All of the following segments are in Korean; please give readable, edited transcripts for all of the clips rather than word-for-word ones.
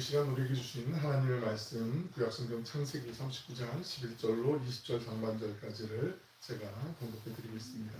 시간 우리에게 주신 하나님의 말씀 구약성경 창세기 39장 11절로 20절 상반절까지를 제가 공독해 드리고 있습니다.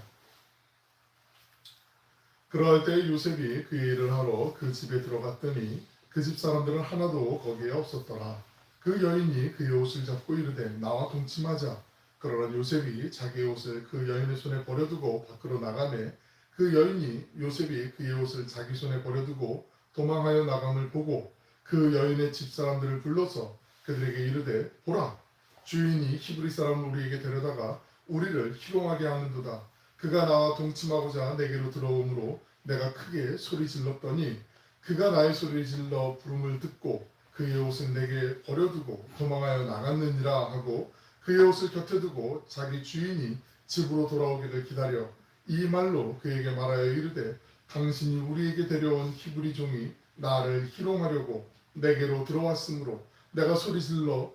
그러할 때 요셉이 그의 일을 하러 그 집에 들어갔더니 그 집 사람들은 하나도 거기에 없었더라. 그 여인이 그의 옷을 잡고 이르되 나와 동침하자. 그러나 요셉이 자기의 옷을 그 여인의 손에 버려두고 밖으로 나가매 그 여인이 요셉이 그의 옷을 자기 손에 버려두고 도망하여 나감을 보고 그 여인의 집사람들을 불러서 그들에게 이르되 보라, 주인이 히브리 사람을 우리에게 데려다가 우리를 희롱하게 하는도다. 그가 나와 동침하고자 내게로 들어오므로 내가 크게 소리 질렀더니 그가 나의 소리 질러 부름을 듣고 그의 옷을 내게 버려두고 도망하여 나갔느니라 하고 그의 옷을 곁에 두고 자기 주인이 집으로 돌아오기를 기다려 이 말로 그에게 말하여 이르되 당신이 우리에게 데려온 히브리 종이 나를 희롱하려고 내게로 들어왔으므로 내가 소리질러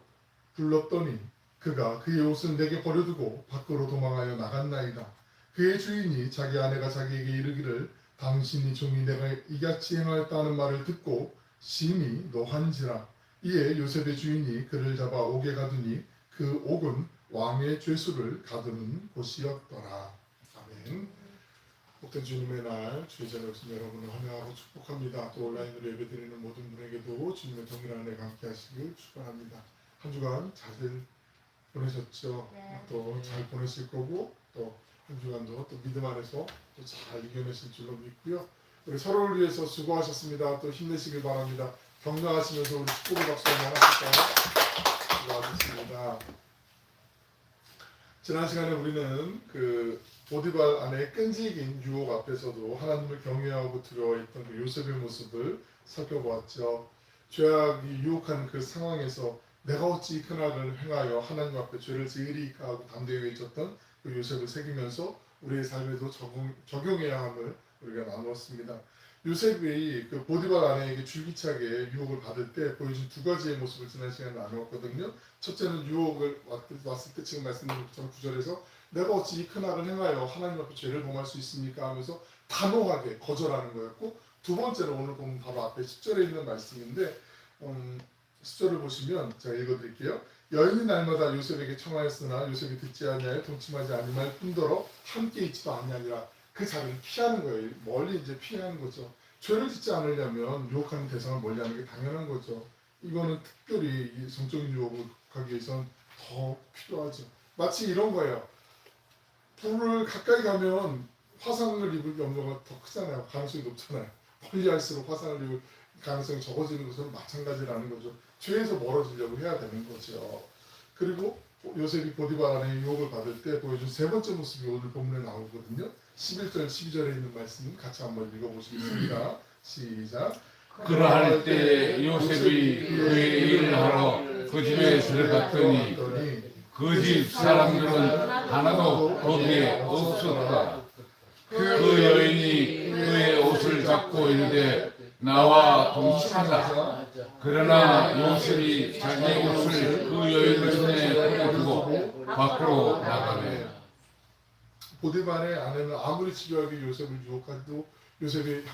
불렀더니 그가 그의 옷을 내게 버려두고 밖으로 도망하여 나갔나이다. 그의 주인이 자기 아내가 자기에게 이르기를 당신이 종이 내가 이같이 행하였다는 말을 듣고 심히 노한지라. 이에 요셉의 주인이 그를 잡아 옥에 가두니 그 옥은 왕의 죄수를 가두는 곳이었더라. 아멘. 복된 주님의 날 주의 자녀 여러분을 환영하고 축복합니다. 또 온라인으로 예배드리는 모든 분에게도 주님의 동일한 은혜가 함께 하시길 축원합니다. 한 주간 잘들 보내셨죠? 네. 또 잘 보내실 거고 또 한 주간도 또 믿음 안에서 또 잘 이겨내실 줄로 믿고요. 우리 서로를 위해서 수고하셨습니다. 또 힘내시길 바랍니다. 격려하시면서 우리 축복의 박수 한번 하실까요? 수고하셨습니다. 지난 시간에 우리는 그 보디발 안에 끈질긴 유혹 앞에서도 하나님을 경외하고 두려워했던 그 요셉의 모습을 살펴보았죠. 죄악이 유혹한 그 상황에서 내가 어찌 큰 악을 행하여 하나님 앞에 죄를 지으리까 하고 담대히 외쳤던 그 요셉을 새기면서 우리의 삶에도 적용해야 함을 우리가 나누었습니다. 요셉이 그 보디발 아내에게 줄기차게 유혹을 받을 때 보여준 두 가지의 모습을 지난 시간에 나누었거든요. 첫째는 유혹을 왔을 때 지금 말씀드린 것처럼 9절에서 내가 어찌 이 큰 악을 행하여 하나님 앞에 죄를 범할 수 있습니까 하면서 단호하게 거절하는 거였고, 두 번째로 오늘 보면 바로 앞에 10절에 있는 말씀인데 10절을 보시면 제가 읽어드릴게요. 여인이 날마다 요셉에게 청하였으나 요셉이 듣지 아니하여 동침하지 아니할 뿐더러 함께 있지도 아니하니라. 그 자리를 피하는 거예요. 멀리 이제 피하는 거죠. 죄를 짓지 않으려면 유혹하는 대상을 멀리하는 게 당연한 거죠. 이거는 특별히 이 성적인 유혹을 극복하기 위해서는 더 필요하죠. 마치 이런 거예요. 불을 가까이 가면 화상을 입을 염려가 더 크잖아요. 가능성이 높잖아요. 멀리 할수록 화상을 입을 가능성이 적어지는 것은 마찬가지라는 거죠. 죄에서 멀어지려고 해야 되는 거죠. 그리고 요셉이 보디발 안에 유혹을 받을 때 보여준 세 번째 모습이 오늘 본문에 나오거든요. 11절, 12절에 있는 말씀 같이 한번 읽어보시겠습니다. 시작. 그러할 때 요셉이 그의 일을 하러 그 집에 들어갔더니 그 집 사람들은 하나도 거기에 없었다. 그 여인이 그의 옷을 잡고 이르되 나와 동침하자. 그러나 요셉이 자기의 옷을 그 여인의 손에 버려두고 밖으로 나가매. 보디발의 아내는 아무리 집요하게 요셉을 유혹해도 요셉이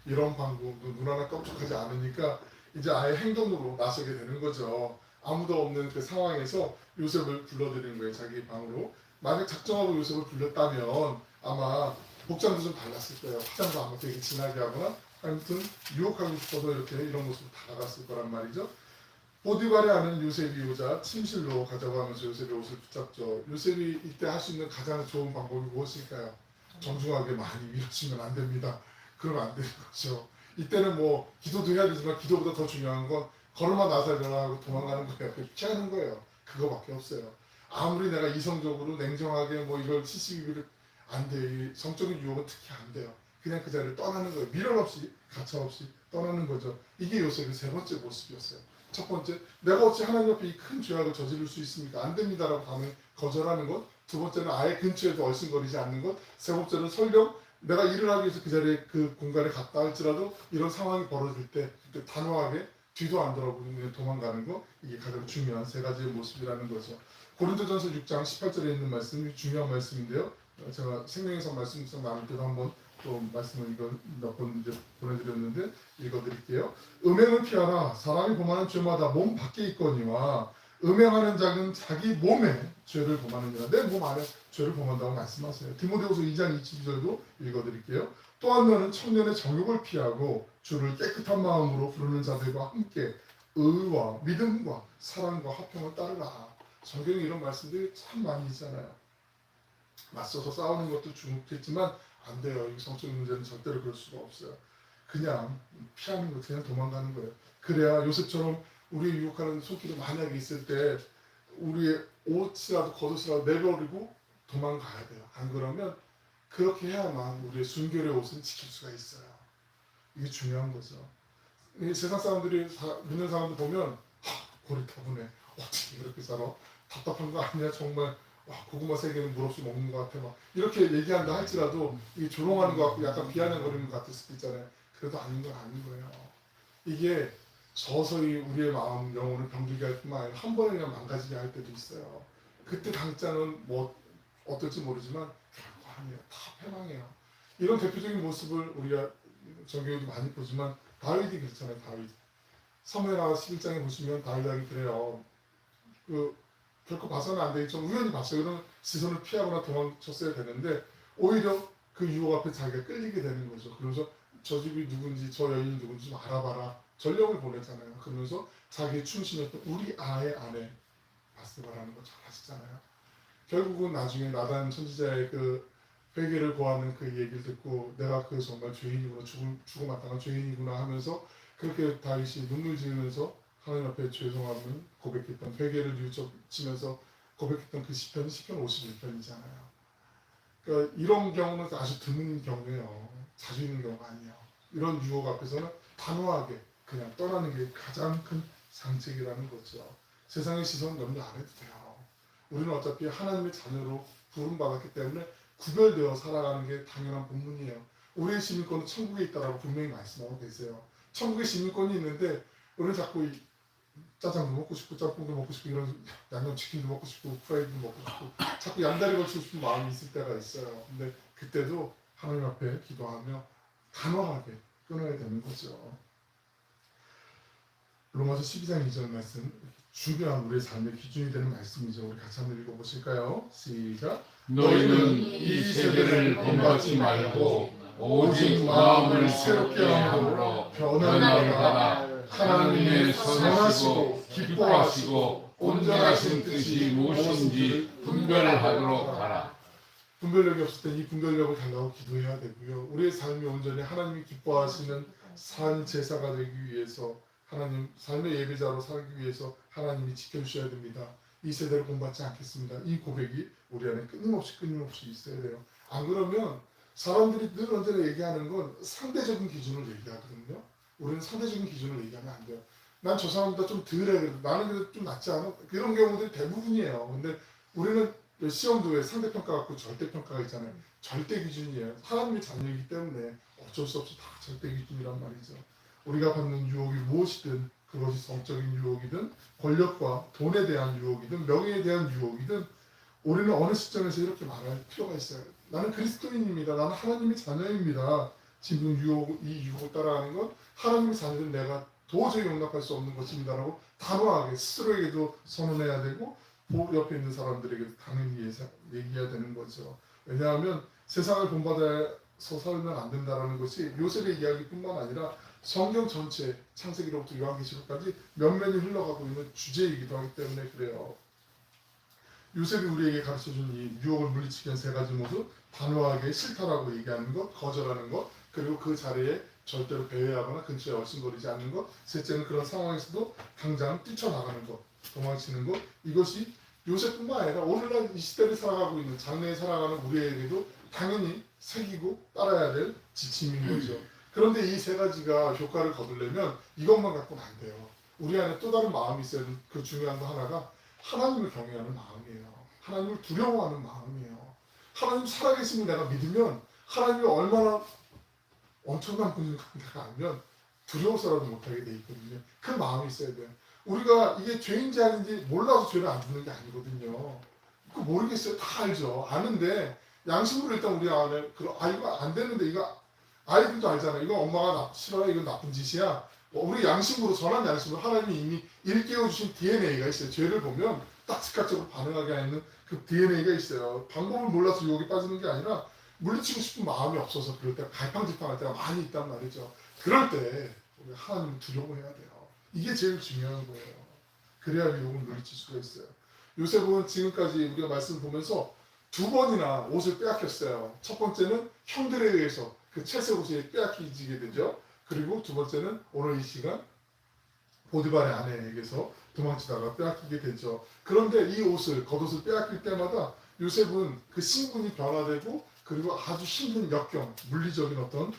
이런 방법도 눈 하나 깜짝하지 않으니까 이제 아예 행동으로 나서게 되는 거죠. 아무도 없는 그 상황에서 요셉을 불러들이는 거예요. 자기 방으로. 만약 작정하고 요셉을 불렀다면 아마 복장도 좀 달랐을 거예요. 화장도 아마 되게 진하게 하거나 아무튼 유혹하고 싶어서 이렇게 이런 모습으로 다가갔을 거란 말이죠. 보디발의 아내는 요셉이 오자 침실로 가져가면서 요셉의 옷을 붙잡죠. 요셉이 이때 할 수 있는 가장 좋은 방법이 무엇일까요? 정중하게 많이 밀어주면 안 됩니다. 그러면 안 되는 거죠. 이때는 뭐 기도도 해야 되지만 기도보다 더 중요한 건 걸음마 나서려나 하고 도망가는 거예요. 피하는 거예요. 그거밖에 없어요. 아무리 내가 이성적으로 냉정하게 뭐 이걸 CCTV를 안 돼. 성적인 유혹은 특히 안 돼요. 그냥 그 자리를 떠나는 거예요. 미련 없이 가차 없이 떠나는 거죠. 이게 요셉의 세 번째 모습이었어요. 첫 번째, 내가 어찌 하나님 앞에 이 큰 죄악을 저지를 수 있습니까? 안 됩니다라고 하면 거절하는 것. 두 번째는 아예 근처에도 얼씬거리지 않는 것. 세 번째는 설령 내가 일을 하기 위해서 그 자리에 그 공간에 갔다 할지라도 이런 상황이 벌어질 때 그때 단호하게 뒤도 안 돌아보고 그냥 도망가는 것. 이게 가장 중요한 세 가지의 모습이라는 거죠. 고린도전서 6장 18절에 있는 말씀이 중요한 말씀인데요. 제가 생명에서 말씀 나눌 때도 한번 또 말씀을 이거 몇 번 이제 보내드렸는데 읽어드릴게요. 음행을 피하라. 사람이 범하는 죄마다 몸 밖에 있거니와 음행하는 자는 자기 몸에 죄를 범하느니라. 내 몸 안에 죄를 범한다고 말씀하세요. 디모데후서 2장 22절도 읽어드릴게요. 또한 너는 청년의 정욕을 피하고 주를 깨끗한 마음으로 부르는 자들과 함께 의와 믿음과 사랑과 화평을 따르라. 성경에 이런 말씀들이 참 많이 있잖아요. 맞서서 싸우는 것도 중요했지만 안 돼요. 이 성적 문제는 절대로 그럴 수가 없어요. 그냥 피하는 거, 그냥 도망가는 거예요. 그래야 요셉처럼 우리 유혹하는 손길이 만약에 있을 때 우리의 옷이라도 겉옷이라도 내버리고 도망가야 돼요. 안 그러면 그렇게 해야만 우리의 순결의 옷은 지킬 수가 있어요. 이게 중요한 거죠. 이 세상 사람들이 믿는 사람들 보면 고리타분해. 어떻게 이렇게 살아? 답답한 거 아니야? 정말 와, 고구마 3개는 물 없이 먹는 것 같아. 막 이렇게 얘기한다 할지라도 이게 조롱하는 것 같고 약간 비아냥거리는 것 같을 수도 있잖아요. 그래도 아닌 건 아닌 거예요. 이게 서서히 우리의 마음, 영혼을 병들게 할 뿐만 아니라 한 번에 그냥 망가지게 할 때도 있어요. 그때 당장은 뭐 어떨지 모르지만 결코 아니에요. 다 패망해요. 이런 대표적인 모습을 우리가 정교에도 많이 보지만 다윗이 그렇잖아요. 다윗. 사무엘하 11장에 보시면 다윗이 그래요. 결코 봐서는 안 되겠죠. 우연히 봤어요. 그러면 시선을 피하거나 도망쳤어야 되는데 오히려 그 유혹 앞에 자기가 끌리게 되는 거죠. 그러면서 저 집이 누군지 저 여인이 누군지 좀 알아봐라. 전령을 보내잖아요. 그러면서 자기의 충신이었던 우리 아의 아내 바스바라는 거 잘 아시잖아요. 결국은 나중에 나단 선지자의 그 회개를 구하는 그 얘기를 듣고 내가 그 정말 죄인이구나 죽음 마땅한 죄인이구나 하면서 그렇게 다윗이 눈물 지으면서 하나님 앞에 죄송함을 고백했던 회개를 뉘우치면서 고백했던 그 시편이 시편 51편이잖아요. 그러니까 이런 경우는 아주 드문 경우예요. 자주 있는 경우가 아니에요. 이런 유혹 앞에서는 단호하게 그냥 떠나는 게 가장 큰 상책이라는 거죠. 세상의 시선 염려 안 해도 돼요. 우리는 어차피 하나님의 자녀로 부름받았기 때문에 구별되어 살아가는 게 당연한 본분이에요. 우리의 시민권은 천국에 있다라고 분명히 말씀하고 계세요. 천국에 시민권이 있는데 우리는 자꾸 짜장도 먹고 싶고 짬뽕도 먹고 싶고 이런 양념치킨도 먹고 싶고 프라이드도 먹고 싶고 자꾸 양다리 걸치고 싶은 마음이 있을 때가 있어요. 근데 그때도 하나님 앞에 기도하며 단호하게 끊어야 되는 거죠. 로마서 12장 2절 말씀 중요한 우리의 삶의 기준이 되는 말씀이죠. 우리 같이 한번 읽어보실까요? 시작. 너희는 이 세대를 본받지 말고 오직 마음을 새롭게 함으로 변화를 받아 하나님의 선하시고 기뻐하시고 온전하신 뜻이 무엇인지 분별하도록 하라. 분별력이 없을 때 이 분별력을 달라고 기도해야 되고요. 우리의 삶이 온전히 하나님이 기뻐하시는 산 제사가 되기 위해서 하나님 삶의 예배자로 살기 위해서 하나님이 지켜주셔야 됩니다. 이 세대를 본받지 않겠습니다. 이 고백이 우리 안에 끊임없이 있어야 돼요. 안 그러면 사람들이 늘 언제나 얘기하는 건 상대적인 기준을 얘기하거든요. 우리는 상대적인 기준을 얘기하면 안 돼요. 난 저 사람보다 좀 덜해. 나는 그래도 좀 낫지 않아? 그런 경우들이 대부분이에요. 근데 우리는 시험도 왜 상대평가 갖고 절대평가가 있잖아요. 절대 기준이에요. 하나님의 자녀이기 때문에 어쩔 수 없이 다 절대 기준이란 말이죠. 우리가 받는 유혹이 무엇이든 그것이 성적인 유혹이든 권력과 돈에 대한 유혹이든 명예에 대한 유혹이든 우리는 어느 시점에서 이렇게 말할 필요가 있어요. 나는 그리스도인입니다. 나는 하나님의 자녀입니다. 지금 이 유혹을 따라가는 건 하나님의 자녀는 내가 도저히 용납할 수 없는 것입니다라고 단호하게 스스로에게도 선언해야 되고 옆에 있는 사람들에게도 당연히 얘기해야 되는 거죠. 왜냐하면 세상을 본받아서 살면 안 된다는 것이 요셉의 이야기뿐만 아니라 성경 전체 창세기로부터 요한계시록까지 면면이 흘러가고 있는 주제이기도 하기 때문에 그래요. 요셉이 우리에게 가르쳐준 이 유혹을 물리치기 위한 3가지 모습, 단호하게 싫다라고 얘기하는 것, 거절하는 것, 그리고 그 자리에 절대로 배회하거나 근처에 얼씬거리지 않는 것, 셋째는 그런 상황에서도 당장 뛰쳐나가는 것, 도망치는 것, 이것이 요셉뿐만 아니라 오늘날 이 시대를 살아가고 있는 장래에 살아가는 우리에게도 당연히 새기고 따라야 될 지침인 거죠. 그런데 이 3가지가 효과를 거두려면 이것만 갖고는 안 돼요. 우리 안에 또 다른 마음이 있어야 되는 그 중요한 거 하나가 하나님을 경외하는 마음이에요. 하나님을 두려워하는 마음이에요. 하나님 살아계심을 내가 믿으면 하나님이 얼마나 엄청난 분인가 내가 알면 두려워서라도 못하게 돼 있거든요. 그 마음이 있어야 돼요. 우리가 이게 죄인지 아닌지 몰라서 죄를 안 짓는 게 아니거든요. 그거 모르겠어요. 다 알죠. 아는데 양심으로 일단 우리 안에 이거 안 되는데 이거 아이들도 알잖아요. 이건 엄마가 싫어해. 이건 나쁜 짓이야. 우리 양심으로 선한 양심으로 하나님이 이미 일깨워 주신 DNA가 있어요. 죄를 보면 딱 즉각적으로 반응하게 하는 그 DNA가 있어요. 방법을 몰라서 유혹에 빠지는 게 아니라 물리치고 싶은 마음이 없어서 그럴 때 갈팡질팡할 때가 많이 있단 말이죠. 그럴 때 우리 하나님을 두려워해야 돼요. 이게 제일 중요한 거예요. 그래야 유혹을 물리칠 수가 있어요. 요셉은 지금까지 우리가 말씀을 보면서 2번이나 옷을 빼앗겼어요. 첫 번째는 형들에 의해서 그 채색 옷이 빼앗기게 되죠. 그리고 두 번째는 오늘 이 시간 보디발의 아내에게서 도망치다가 빼앗기게 되죠. 그런데 이 옷을 겉옷을 빼앗길 때마다 요셉은 그 신분이 변화되고 그리고 아주 힘든 역경, 물리적인 어떤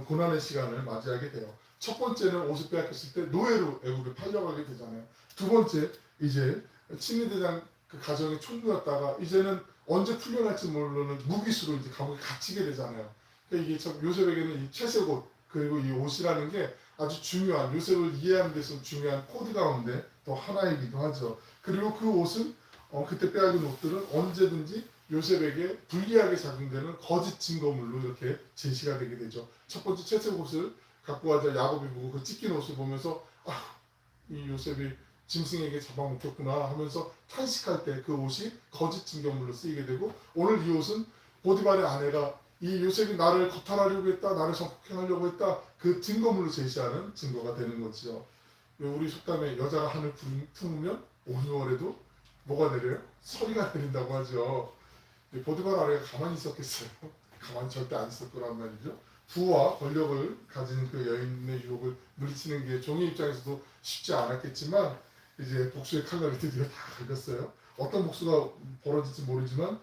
고난의 시간을 맞이하게 돼요. 첫 번째는 옷을 빼앗겼을 때 노예로 애굽에 팔려가게 되잖아요. 두 번째 이제 친위대장 그 가정의 총무였다가 이제는 언제 풀려날지 모르는 무기수로 이제 감옥에 갇히게 되잖아요. 그러니까 이게 참 요셉에게는 이 채색 옷 그리고 이 옷이라는 게 아주 중요한 요셉을 이해하는 데서 중요한 코드 가운데 또 하나이기도 하죠. 그리고 그 옷은 그때 빼앗긴 옷들은 언제든지 요셉에게 불리하게 작용되는 거짓 증거물로 이렇게 제시가 되게 되죠. 첫 번째 채색 옷을 갖고 와자 야곱이 보고 그 찢긴 옷을 보면서 이 요셉이 짐승에게 잡아먹혔구나 하면서 탄식할 때 그 옷이 거짓 증거물로 쓰이게 되고 오늘 이 옷은 보디발의 아내가 이 요셉이 나를 거탈하려고 했다, 나를 성폭행하려고 했다 그 증거물로 제시하는 증거가 되는 거죠. 우리 속담에 여자가 하늘 품으면 5월에도 뭐가 내려요? 서리가 내린다고 하죠. 보디발 아내가 가만히 있었겠어요? 가만히 절대 안 있을 거란 말이죠. 부와 권력을 가진 그 여인의 유혹을 물리치는 게 종의 입장에서도 쉽지 않았겠지만 이제 복수의 칼날이 드디어 다 갈겼어요. 어떤 복수가 벌어질지 모르지만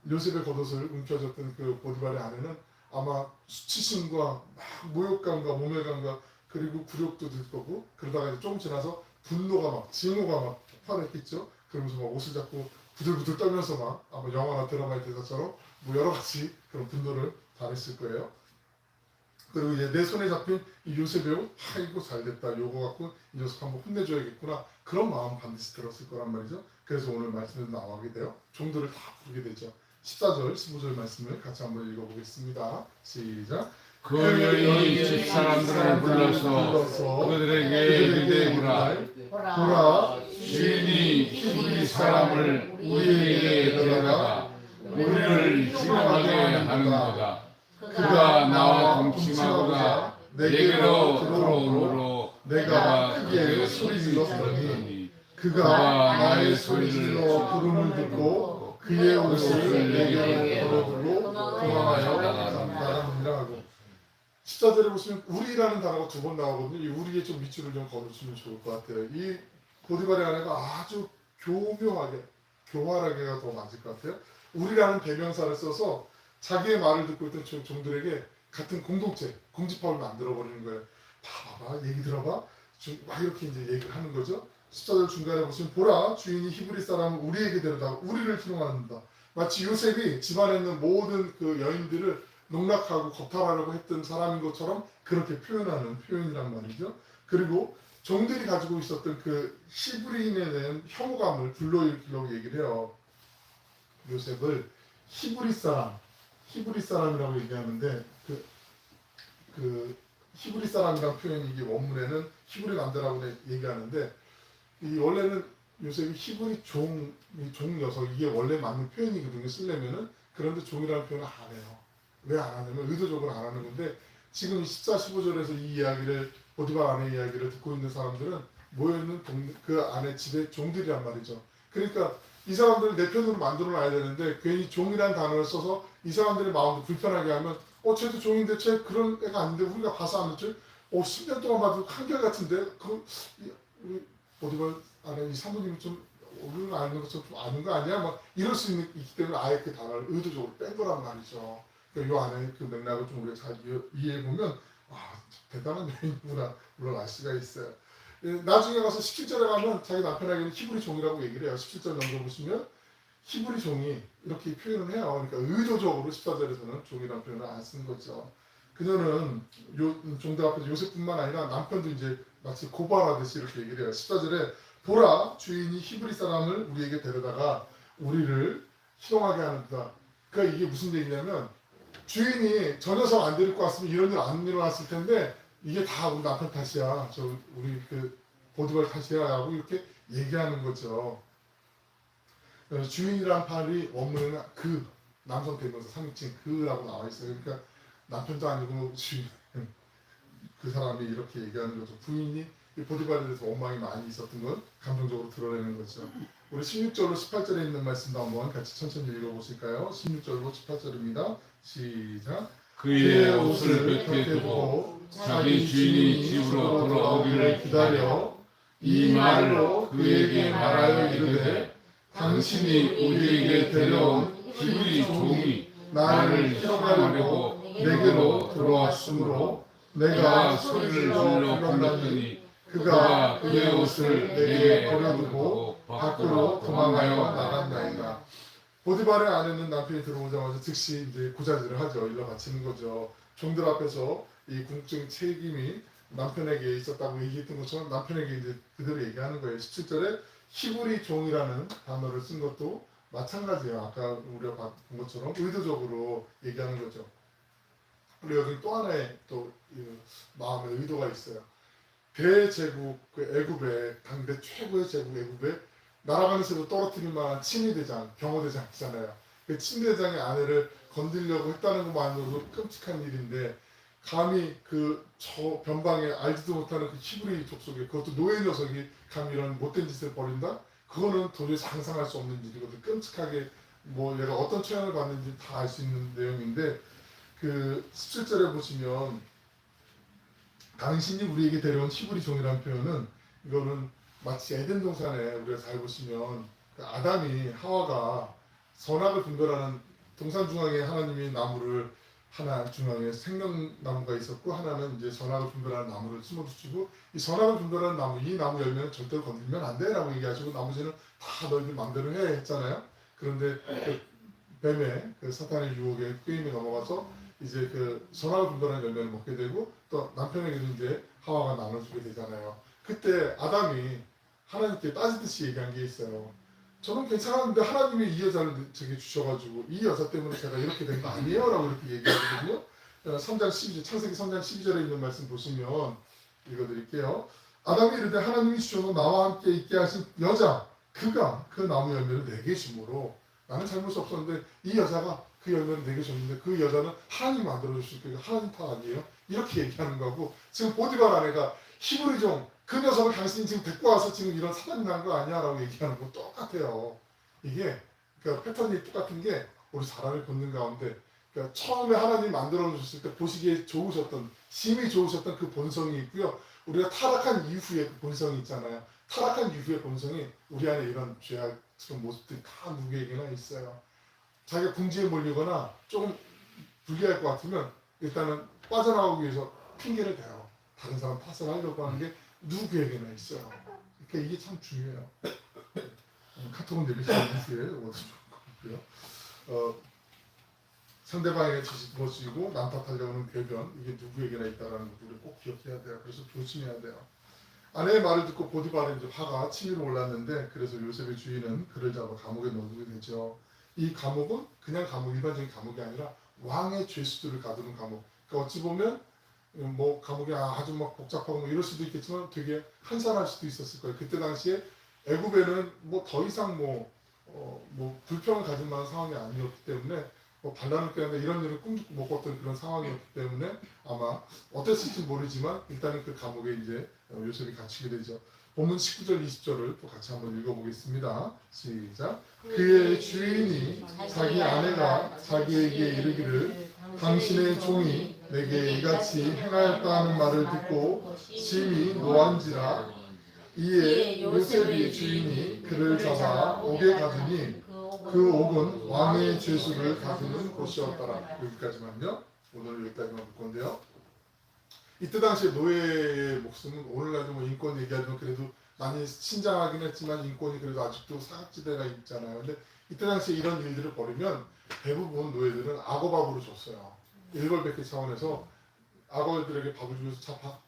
요셉의 겉옷을 움켜쥐었던 그 보디발의 아내는 아마 수치심과 막 모욕감과 모멸감과 그리고 굴욕도 들 거고 그러다가 이제 조금 지나서 분노가 막 증오가 막 폭발했겠죠. 그러면서 막 옷을 잡고 부들부들 떨면서 막 아마 영화나 드라마의 대사처럼 뭐 여러 가지 그런 분노를 발했을 거예요. 그리고 이제 내 손에 잡힌 이 요셉의 옷, 이거 잘됐다. 요거 갖고 이 녀석 한번 혼내줘야겠구나. 그런 마음 반드시 들었을 거란 말이죠. 그래서 오늘 말씀에도 나오게 돼요. 종들을 다 부르게 되죠. 14절, 15절 말씀을 같이 한번 읽어보겠습니다. 시작. 그 여인이 집사람들을 불러서 그들에게 이르되구나 보라, 주인이 히브리 사람을 우리에게 데려다가 우리를 희롱하게 하는도다. 그가 나와 동침하고자 내게로 들어오므로 내가 크게 소리 질렀더니 그가 나의 소리를 질러 부름을 듣고 그의 옷을 내게로 걸어들고 도망하여 나가느니라 하고 14절에 보시면 우리라는 단어가 2번 나오거든요. 이 우리에 좀 밑줄을 좀 걸어주시면 좋을 것 같아요. 이 보디발의 아내가 아주 교묘하게 교활하게가 더 맞을 것 같아요. 우리라는 대명사를 써서 자기의 말을 듣고 있던 종들에게 같은 공동체, 공집합을 만들어버리는 거예요. 봐봐, 얘기 들어봐. 막 이렇게 이제 얘기를 하는 거죠. 14절 중간에 보시면 보라, 주인이 히브리 사람을 우리에게 데려다가 우리를 희롱한다. 마치 요셉이 집안에 있는 모든 그 여인들을 농락하고 거탈하려고 했던 사람인 것처럼 그렇게 표현하는 표현이란 말이죠. 그리고 종들이 가지고 있었던 그 히브리인에 대한 혐오감을 불러일으키려고 얘기를 해요. 요셉을 히브리 사람이라고 얘기하는데 그 히브리 사람이라는 표현이 이게 원문에는 히브리 남자라고 얘기하는데 이 원래는 요셉이 히브리 종 녀석 이게 원래 맞는 표현이거든요. 쓰려면은 그런데 종이라는 표현을 안 해요. 왜 안 하냐면 의도적으로 안 하는 건데 지금 14, 15절에서 이 이야기를 보디발 아내 이야기를 듣고 있는 사람들은 모여있는 그 안에 집의 종들이란 말이죠. 그러니까 이 사람들을 내 편으로 만들어 놔야 되는데 괜히 종이란 단어를 써서 이 사람들의 마음을 불편하게 하면 쟤도 종인데 쟤 그런 애가 아닌데 우리가 봐서 안 했지? 10년 동안 봐도 한결같은데 우리 보디발 아내 이 사모님이 좀 우리가 아는 것처럼 좀 아는 거 아니야? 막 이럴 수 있기 때문에 아예 그 단어를 의도적으로 뺀 거란 말이죠. 그러니까 이 안에 그 맥락을 좀 우리가 잘 이해해보면 대단한 여인이구나 물론 알 수가 있어요. 나중에 가서 17절에 가면 자기 남편에게는 히브리 종이라고 얘기를 해요. 17절 넘겨보시면 히브리 종이 이렇게 표현을 해요. 그러니까 의도적으로 14절에서는 종이라는 표현을 안 쓰는 거죠. 그녀는 종들 앞에서 요셉뿐만 아니라 남편도 이제 마치 고발하듯이 이렇게 얘기를 해요. 14절에 보라 주인이 히브리 사람을 우리에게 데려다가 우리를 희롱하게 하는다. 그러니까 이게 무슨 얘기냐면 주인이 저 녀석 안 데리고 왔으면 이런 일 안 일어났을 텐데 이게 다 우리 남편 탓이야. 저 우리 그 보디발 탓이야라고 이렇게 얘기하는 거죠. 그래서 주인이란 말이 원문에는 그 남성 대명사 3인칭 그라고 나와 있어요. 그러니까 남편도 아니고 주인 그 사람이 이렇게 얘기하는 거죠. 부인이 이 보디발에 대해서 원망이 많이 있었던 걸 감정적으로 드러내는 거죠. 우리 16절로 18절에 있는 말씀도 한번 같이 천천히 읽어보실까요? 16절로 18절입니다. 시작. 그의 옷을 곁에 두고 자기 주인이 집으로 돌아오기를 기다려 이 말로 그에게 말하여 이르되 당신이 우리에게 데려온 히브리 종이 나를 시험하려고 내게로 들어왔으므로 내가 소리를 질러 불렀더니 그가 그의 옷을 내게 버려두고 밖으로 도망하여 나간다니까. 보디발의 아내는 남편이 들어오자마자 즉시 이제 고자질을 하죠. 일러 바치는 거죠. 종들 앞에서 이 궁극적인 책임이 남편에게 있었다고 얘기했던 것처럼 남편에게 이제 그대로 얘기하는 거예요. 17절에 히브리 종이라는 단어를 쓴 것도 마찬가지예요. 아까 우리가 본 것처럼 의도적으로 얘기하는 거죠. 그리고 여기 또 하나의 또 마음의 의도가 있어요. 대제국 그 애굽의 당대 최고의 제국 애굽에 날아가면서도 떨어뜨릴 만한 친위대장, 병호대장 있잖아요. 그 친위대장의 아내를 건드리려고 했다는 것만으로도 끔찍한 일인데 감히 그 저 변방에 알지도 못하는 그 히브리 족속에 그것도 노예 녀석이 감히 이런 못된 짓을 벌인다? 그거는 도저히 상상할 수 없는 일이거든. 끔찍하게 뭐 얘가 어떤 처형을 받는지 다 알 수 있는 내용인데 그 17절에 보시면 당신이 우리에게 데려온 히브리 종이라는 표현은 이거는 마치 에덴 동산에 우리가 잘 보시면 그 아담이 하와가 선악을 분별하는 동산 중앙에 하나님이 나무를 하나 중앙에 생명나무가 있었고 하나는 이제 선악을 분별하는 나무를 심어주시고 이 선악을 분별하는 나무 이 나무 열매는 절대로 건들면 안 돼라고 얘기하시고 나머지는 다 너희들 마음대로 해 했잖아요. 그런데 그 뱀의 그 사탄의 유혹에 꾀임에 넘어가서 이제 그 선악을 분별하는 열매를 먹게 되고 또 남편에게도 이제 하와가 나눠주게 되잖아요. 그때 아담이 하나님께 따지듯이 얘기한 게 있어요. 저는 괜찮았는데 하나님이 이 여자를 저게 주셔가지고 이 여자 때문에 제가 이렇게 된 거 아니에요? 라고 이렇게 얘기하거든요. 3장 12절, 창세기 3장 12절에 있는 말씀 보시면 읽어드릴게요. 아담이 이르되 하나님이 주셔서 나와 함께 있게 하신 여자 그가 그 나무 열매를 내게 주므로 나는 잘못이 없었는데 이 여자가 그 열매를 내게 줬는데 그 여자는 하나님이 만들어주시니까 하나님 탓 아니에요? 이렇게 얘기하는 거고 지금 보디발 아내가 히브리 종 그 녀석을 당신이 지금 데리고 와서 지금 이런 사단이 난 거 아니야? 라고 얘기하는 거 똑같아요. 이게 그러니까 패턴이 똑같은 게 우리 사람의 본능 가운데 그러니까 처음에 하나님 만들어주셨을 때 보시기에 좋으셨던 심히 좋으셨던 그 본성이 있고요. 우리가 타락한 이후에 그 본성이 있잖아요. 타락한 이후의 본성이 우리 안에 이런 죄악스러운 모습들이 다 누구에게나 있어요. 자기가 궁지에 몰리거나 조금 불리할 것 같으면 일단은 빠져나오기 위해서 핑계를 대요. 다른 사람 탓을 하려고 하는 게 누구에게나 있어요. 그러니까 이게 참 중요해요. 카톡은 내리시는 이후에 이것도 좋고요. 상대방에게 뒤집어지고 남 탓하려고 하는 궤변 이게 누구에게나 있다는 것도 우리 꼭 기억해야 돼요. 그래서 조심해야 돼요. 아내의 말을 듣고 보디발의 이제 화가 치밀어 올랐는데 그래서 요셉의 주인은 그를 잡아 감옥에 넣어두게 되죠. 이 감옥은 그냥 감옥 일반적인 감옥이 아니라 왕의 죄수들을 가두는 감옥. 그러니까 어찌 보면 뭐 감옥이 아주 막 복잡하고 뭐 이럴 수도 있겠지만 되게 한산할 수도 있었을 거예요. 그때 당시에 애굽에는 뭐 더 이상 뭐 불평을 가질 만한 상황이 아니었기 때문에 뭐 반란을 꾀는데 이런 일을 꿈도 못 꿨던 그런 상황이었기 때문에 아마 어땠을지 모르지만 일단은 그 감옥에 이제 요셉이 갇히게 되죠. 본문 19절 20절을 또 같이 한번 읽어보겠습니다. 시작. 그의 주인이 자기 아내가 자기에게 이르기를 당신의 종이 내게 이같이 행하였다는 말을 듣고 심히 노한지라. 이에 요셉의 주인이 그를 잡아 옥에 가두니 그 옥은 왕의 죄수를 가두는 곳이었더라. 여기까지만요. 오늘 여기까지만 볼 건데요. 이때 당시에 노예의 목숨은 오늘날도 뭐 인권 얘기하면 그래도 많이 신장하긴 했지만 인권이 그래도 아직도 사각지대가 있잖아요. 근데 이때 당시에 이런 일들을 벌이면 대부분 노예들은 악어밥으로 줬어요. 일벌백계 차원에서 악어들에게 밥을 주면서 자,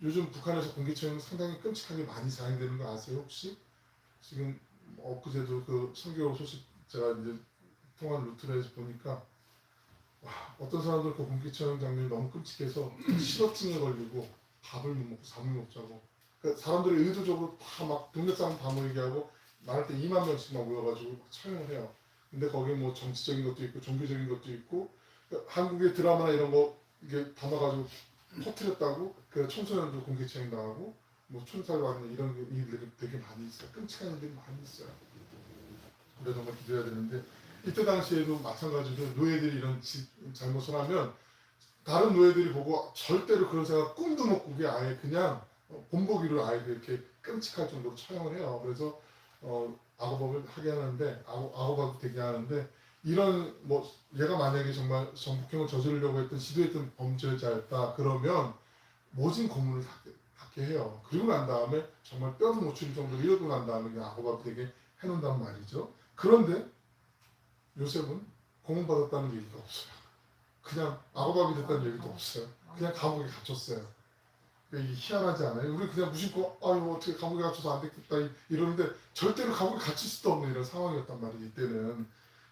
요즘 북한에서 공기처형 상당히 끔찍하게 많이 사용되는 거 아세요 혹시? 지금 엊그제도 그 3개월 소식 제가 이제 통한 루트에서 보니까 와, 어떤 사람들 그 공기처럼 장면이 너무 끔찍해서 식어증에 걸리고 밥을 못 먹고 잠을 못 자고 그러니까 사람들이 의도적으로 다 막 동네 사람 다 모이게 하고 말할 때 2만 명씩 막 모여가지고 막 촬영을 해요. 근데 거기에 뭐 정치적인 것도 있고 종교적인 것도 있고 그러니까 한국의 드라마나 이런 거 이게 담아가지고 터트렸다고 그 청소년도 공개처형 당하고 뭐 촌살 받는 이런 일들이 되게 많이 있어요. 끔찍한 일들이 많이 있어요. 우리가 정말 기도해야 되는데 이때 당시에도 마찬가지로 노예들이 이런 잘못을 하면 다른 노예들이 보고 절대로 그런 생각 꿈도 못 꾸게 아예 그냥 본보기로 아예 그렇게 끔찍할 정도로 처형을 해요. 그래서 악어법을 하게 하는데 악어법을 되게 하는데 이런 뭐 얘가 만약에 정말 성폭행을 저지르려고 했던 시도했던 범죄자였다 그러면 모진 고문을 받게 해요. 그리고 난 다음에 정말 뼈도 못 추릴 정도로 이러고 난 다음에 그냥 악어법 되게 해놓는단 말이죠. 그런데 요셉은 고문받았다는 얘기가 없어요. 그냥 악어밥이 됐다는 얘기도 없어요. 그냥 감옥에 갇혔어요. 이게 희한하지 않아요? 우리 그냥 무심코 아유 어떻게 감옥에 갇혀서 안 됐겠다 이러는데 절대로 감옥에 갇힐 수도 없는 이런 상황이었단 말이에요. 이때는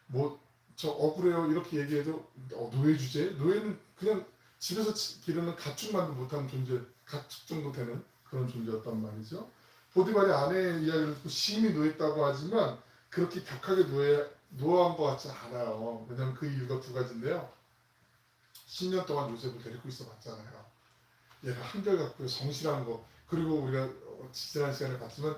뭐 저 억울해요 이렇게 얘기해도 노예 주제? 노예는 그냥 집에서 기르는 가축만도 못하는 존재, 가축 정도 되는 그런 존재였단 말이죠. 보디발이 아내의 이야기를 듣고 심히 노했다고 하지만 그렇게 격하게 노한 것 같지 않아요. 왜냐하면 그 이유가 두 가지인데요. 10년 동안 요셉을 데리고 있어 봤잖아요. 얘가 한결같고 성실한 거 그리고 우리가 지난 시간에 봤지만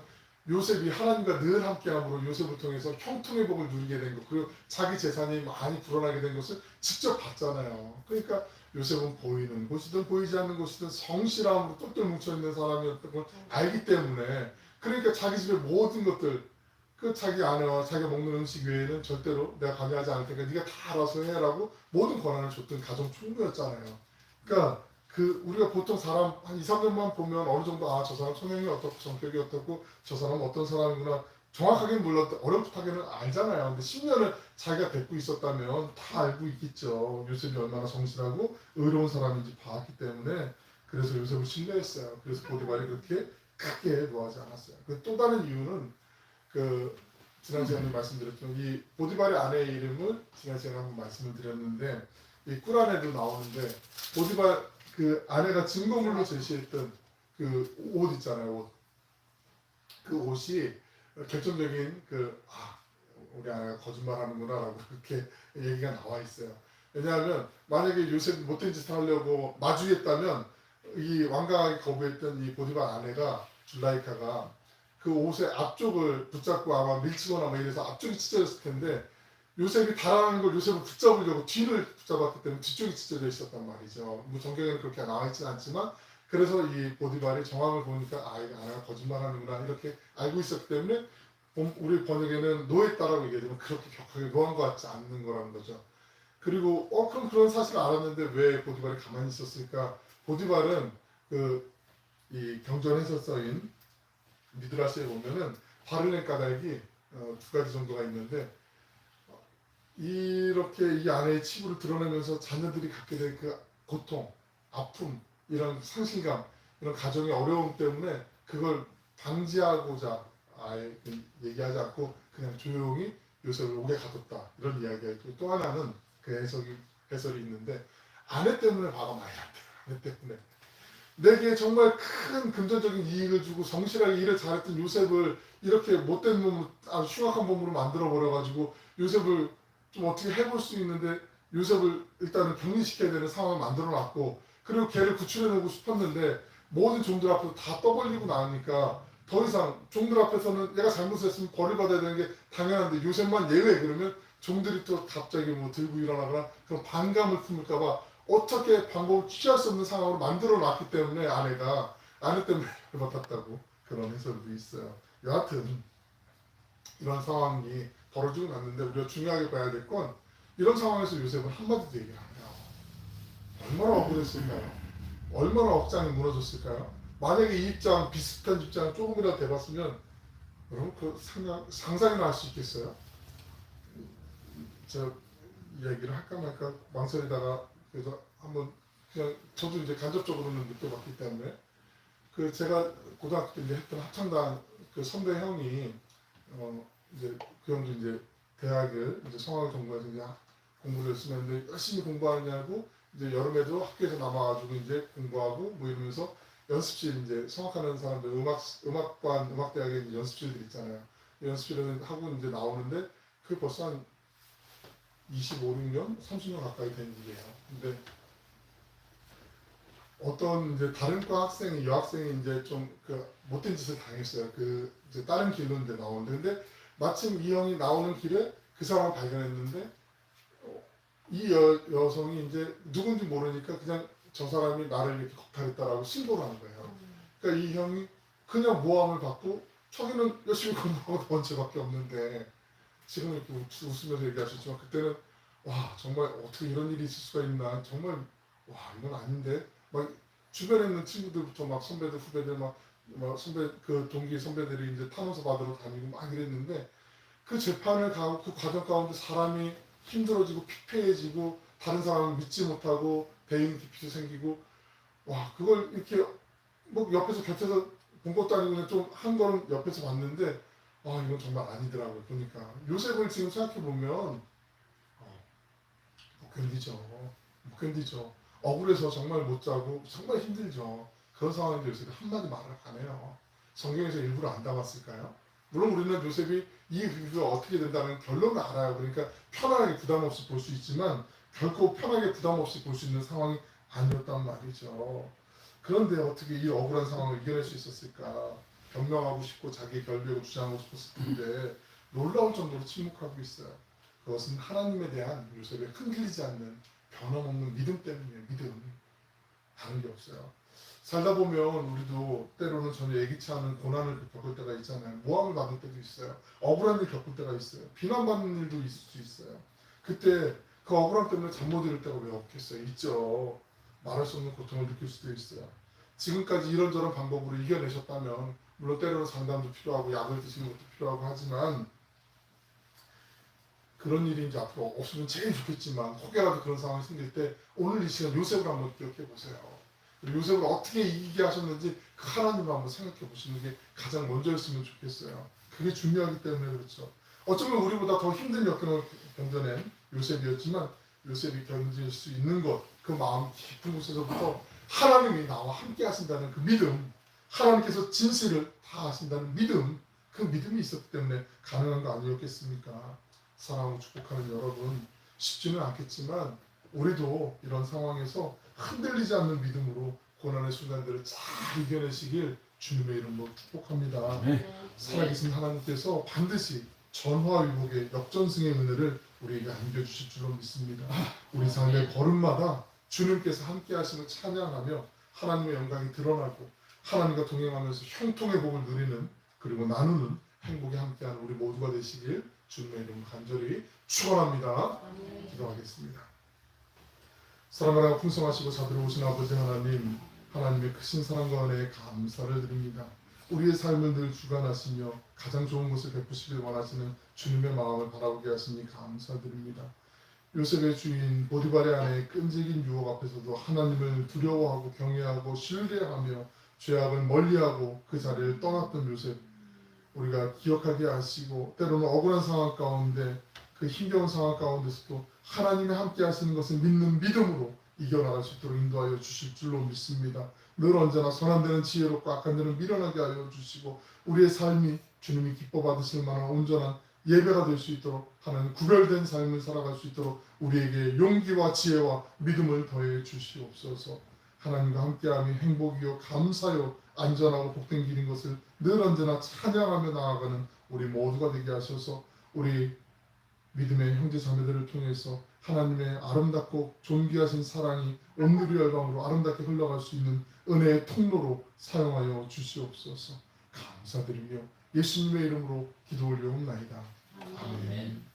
요셉이 하나님과 늘 함께함으로 요셉을 통해서 형통의 복을 누리게 된 것 그리고 자기 재산이 많이 불어나게 된 것을 직접 봤잖아요. 그러니까 요셉은 보이는 곳이든 보이지 않는 곳이든 성실함으로 똘똘 뭉쳐있는 사람이었던 걸 알기 때문에 그러니까 자기 집의 모든 것들 그 자기 아내와 자기가 먹는 음식 외에는 절대로 내가 관여하지 않을 테니까 네가 다 알아서 해라고 모든 권한을 줬던 가정 총무였잖아요. 그러니까 그 우리가 보통 사람 한 2, 3년만 보면 어느 정도 아 저 사람 성향이 어떻고 성격이 어떻고 저 사람은 어떤 사람이구나 정확하게는 몰라도 어렴풋하게는 알잖아요. 근데 10년을 자기가 뵙고 있었다면 다 알고 있겠죠. 요셉이 얼마나 성실하고 의로운 사람인지 봤기 때문에 그래서 요셉을 신뢰했어요. 그래서 보디발이 그렇게 크게 노하지 않았어요. 또 다른 이유는 그 지난 시간에 말씀드렸던 이 보디발의 아내의 이름을 지난 시간에 한번 말씀을 드렸는데 이 꾸란에도 나오는데 보디발 그 아내가 증거물로 제시했던 그 옷 있잖아요. 옷. 그 옷이 결정적인 우리 아내가 거짓말하는구나라고 그렇게 얘기가 나와 있어요. 왜냐하면 만약에 요셉이 못된 짓을 하려고 마주했다면 이 완강하게 거부했던 이 보디발 아내가 줄라이카가 그 옷의 앞쪽을 붙잡고 아마 밀치거나 뭐 이래서 앞쪽이 찢어졌을 텐데 요셉이 달아나는 걸 요셉을 붙잡으려고 뒤를 붙잡았기 때문에 뒤쪽이 찢어져 있었단 말이죠. 뭐 정경에는 그렇게 나와 있지는 않지만 그래서 이 보디발이 정황을 보니까 아 이거 아내가 거짓말하는구나 이렇게 알고 있었기 때문에 우리 번역에는 노했다라고 얘기하지만 그렇게 격하게 노한 것 같지 않는 거라는 거죠. 그리고 그럼 그런 사실을 알았는데 왜 보디발이 가만히 있었을까? 보디발은 이 경전 해설서인 미드라시에 보면은 바르네 까닭이 두 가지 정도가 있는데 이렇게 이 아내의 치부를 드러내면서 자녀들이 갖게 된 그 고통, 아픔, 이런 상실감, 이런 가정의 어려움 때문에 그걸 방지하고자 아예 얘기하지 않고 그냥 조용히 요셉을 옥에 가뒀다 이런 이야기가 있고 또 하나는 그 해설이 있는데 아내 때문에 화가 많이 났대요. 아내 때문에 내게 정말 큰 금전적인 이익을 주고 성실하게 일을 잘했던 요셉을 이렇게 못된 몸으로 아주 흉악한 몸으로 만들어 버려가지고 요셉을 좀 어떻게 해볼 수 있는데 요셉을 일단은 격리시켜야 되는 상황을 만들어 놨고 그리고 걔를 구출해내고 싶었는데 모든 종들 앞에서 다 떠벌리고 나니까 더 이상 종들 앞에서는 얘가 잘못했으면 벌을 받아야 되는 게 당연한데 요셉만 예외 그러면 종들이 또 갑자기 뭐 들고 일어나거나 그런 반감을 품을까봐 어떻게 방법을 취할 수 없는 상황으로 만들어 놨기 때문에 아내 때문에 받았다고 그런 해설도 있어요. 여하튼 이런 상황이 벌어지고 났는데 우리가 중요하게 봐야 될 건 이런 상황에서 요셉은 한마디도 얘기를 안 해요. 얼마나 억울했을까요? 얼마나 억장이 무너졌을까요? 만약에 이 입장 비슷한 입장을 조금이라도 돼봤으면 여러분 그 상상이나 할 수 있겠어요? 저 이야기를 할까 말까 망설이다가 그래서 한번 그냥 저도 이제 간접적으로는 느껴봤기 때문에 그 제가 고등학교 때 이제 했던 합창단 그 선배 형이 이제 그 형도 이제 대학을 이제 성악을 전공해서 이제 공부를 열심히 했는데 열심히 공부하느냐고 이제 여름에도 학교에서 남아가지고 이제 공부하고 뭐 이러면서 연습실 이제 성악하는 사람들 음악관 음악대학에 이제 연습실들 있잖아요. 연습실을 하고 이제 나오는데 그게 벌써 한 25, 6년, 30년 가까이 된 일이에요. 근데 어떤 이제 다른 과 학생이 여학생이 이제 좀 그 못된 짓을 당했어요. 그 이제 다른 길로 이제 나오는데 근데 마침 이 형이 나오는 길에 그 사람을 발견했는데 이 여성이 이제 누군지 모르니까 그냥 저 사람이 나를 이렇게 겁탈했다라고 신고를 한 거예요. 그러니까 이 형이 그냥 모함을 받고 자기는 열심히 공부하고 번 죄밖에 없는데 지금 이렇게 웃으면서 얘기하셨지만 그때는 와 정말 어떻게 이런 일이 있을 수가 있나 정말 와 이건 아닌데 막 주변에 있는 친구들부터 막 선배들 후배들 막 선배 그 동기 선배들이 이제 탐험서 받으러 다니고 막 이랬는데 그 재판을 가고 그 과정 가운데 사람이 힘들어지고 피폐해지고 다른 사람을 믿지 못하고 대인 기피도 생기고 와 그걸 이렇게 뭐 옆에서 곁에서 본 것도 아니고 그냥 좀 한 거는 옆에서 봤는데 아 이건 정말 아니더라고요. 보니까 요셉을 지금 생각해 보면 못 견디죠. 못 견디죠. 억울해서 정말 못 자고 정말 힘들죠. 그런 상황인데 요셉이 한마디 말을 안 해요. 성경에서 일부러 안 담았을까요? 물론 우리는 요셉이 이 비유가 어떻게 된다는 결론을 알아요. 그러니까 편하게 부담 없이 볼 수 있지만 결코 편하게 부담 없이 볼 수 있는 상황이 아니었단 말이죠. 그런데 어떻게 이 억울한 상황을 이겨낼 수 있었을까? 변명하고 싶고 자기의 결백을 주장하고 싶었을 텐데 놀라울 정도로 침묵하고 있어요. 그것은 하나님에 대한 요셉의 흔들리지 않는 변함없는 믿음 때문이에요. 믿음. 다른 게 없어요. 살다 보면 우리도 때로는 전혀 예기치 않은 고난을 겪을 때가 있잖아요. 모함을 받을 때도 있어요. 억울한 일 겪을 때가 있어요. 비난받는 일도 있을 수 있어요. 그때 그 억울함 때문에 잠 못 이룰 때가 왜 없겠어요? 있죠. 말할 수 없는 고통을 느낄 수도 있어요. 지금까지 이런저런 방법으로 이겨내셨다면 물론 때로는 상담도 필요하고 약을 드시는 것도 필요하고 하지만 그런 일이 이제 앞으로 없으면 제일 좋겠지만 혹여라도 그런 상황이 생길 때 오늘 이 시간 요셉을 한번 기억해 보세요. 요셉을 어떻게 이기게 하셨는지 그 하나님을 한번 생각해 보시는 게 가장 먼저였으면 좋겠어요. 그게 중요하기 때문에 그렇죠. 어쩌면 우리보다 더 힘든 역경을 견뎌낸 요셉이었지만 요셉이 견딜 수 있는 것, 그 마음 깊은 곳에서부터 하나님이 나와 함께 하신다는 그 믿음, 하나님께서 진실을 다 하신다는 믿음, 그 믿음이 있었기 때문에 가능한 거 아니었겠습니까? 사랑하고 축복하는 여러분, 쉽지는 않겠지만 우리도 이런 상황에서 흔들리지 않는 믿음으로 고난의 순간들을 잘 이겨내시길 주님의 이름으로 축복합니다. 살아계신 하나님께서 반드시 전화위복의 역전승의 은혜를 우리에게 안겨주실 줄로 믿습니다. 우리 삶의 걸음마다 주님께서 함께 하심을 찬양하며 하나님의 영광이 드러나고 하나님과 동행하면서 형통의 복을 누리는 그리고 나누는 행복에 함께하는 우리 모두가 되시길 주님의 이름으로 간절히 축원합니다. 기도하겠습니다. 사랑하고 풍성하시고 자비로우신 아버지 하나님, 하나님의 크신 사랑과 은혜에 감사를 드립니다. 우리의 삶을 늘 주관하시며 가장 좋은 것을 베푸시길 원하시는 주님의 마음을 바라보게 하시니 감사드립니다. 요셉의 주인 보디발의 아내의 끈질긴 유혹 앞에서도 하나님을 두려워하고 경외하고 신뢰하며 죄악을 멀리하고 그 자리를 떠났던 요셉, 우리가 기억하게 하시고 때로는 억울한 상황 가운데 그 힘겨운 상황 가운데서도 하나님이 함께 하시는 것을 믿는 믿음으로 이겨나갈 수 있도록 인도하여 주실 줄로 믿습니다. 늘 언제나 선한 데는 지혜롭고 악한 데는 미련하게 하여 주시고 우리의 삶이 주님이 기뻐 받으실 만한 온전한 예배가 될 수 있도록 하는 구별된 삶을 살아갈 수 있도록 우리에게 용기와 지혜와 믿음을 더해 주시옵소서. 하나님과 함께함이 행복이요 감사요 안전하고 복된 길인 것을 늘 언제나 찬양하며 나아가는 우리 모두가 되게 하셔서 우리 믿음의 형제 자매들을 통해서 하나님의 아름답고 존귀하신 사랑이 온누리 열방으로 아름답게 흘러갈 수 있는 은혜의 통로로 사용하여 주시옵소서. 감사드리며 예수님의 이름으로 기도 올려옵나이다. 아멘.